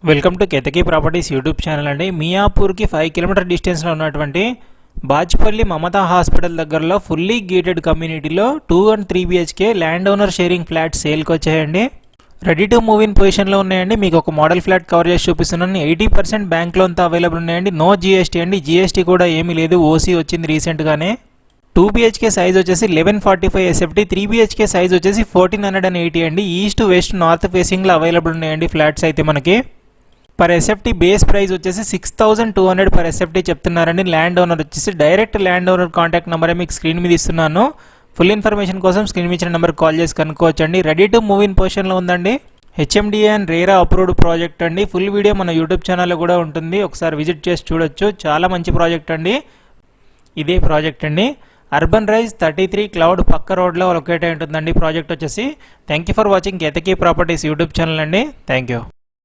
Welcome to Ketaki properties YouTube channel అండి. మియాపూర్కి 5 kilometre డిస్టెన్స్లో ఉన్నటువంటి బాజ్పల్లి మమతా హాస్పిటల్ దగ్గరలో ఫుల్లీ గేటెడ్ కమ్యూనిటీలో 2 and 3 BHK land owner sharing flat సేల్కి వచ్చాయండి. రెడీ టు మూవ్ ఇన్ పొజిషన్లో ఉన్నాయండి. మీకు ఒక మోడల్ ఫ్లాట్ కవర్ చేసి చూపిస్తున్నాను. 80% బ్యాంక్ లోన్తో అవైలబుల్ ఉన్నాయండి. నో జీఎస్టీ అండి. జీఎస్టీ కూడా ఏమీ లేదు. ఓసీ వచ్చింది రీసెంట్గానే. 2 BHK సైజ్ వచ్చేసి 1145 SFT, 3 BHK సైజ్ వచ్చేసి 1480 అండి. ఈస్ట్ వెస్ట్ నార్త్ ఫేసింగ్లో అవైలబుల్ ఉన్నాయండి ఫ్లాట్స్ అయితే మనకి. పర్ ఎస్ఎఫ్టీ బేస్ ప్రైస్ వచ్చేసి 6200 పర్ ఎస్ఎఫ్టీ చెప్తున్నారండి. ల్యాండ్ ఓనర్ వచ్చేసి డైరెక్ట్ ల్యాండ్ ఓనర్ కాంటాక్ట్ నెంబరే మీకు స్క్రీన్ మీద ఇస్తున్నాను. ఫుల్ ఇన్ఫర్మేషన్ కోసం స్క్రీన్ మీద ఇచ్చిన నెంబర్ కాల్ చేసి కనుక్కోవచ్చండి. రెడీ టు మూవ్ ఇన్ పొజిషన్లో ఉందండి. HMDA and RERA approved project అండి. ఫుల్ వీడియో మన యూట్యూబ్ ఛానల్లో కూడా ఉంటుంది. ఒకసారి విజిట్ చేసి చూడొచ్చు. చాలా మంచి ప్రాజెక్ట్ అండి. ఇదే ప్రాజెక్ట్ అండి. అర్బన్ రైజ్ 33 క్లౌడ్ పక్క రోడ్లో లొకేట్ అయి ఉంటుందండి ప్రాజెక్ట్ వచ్చేసి. Thank you for watching Ketaki properties YouTube channel అండి. Thank you.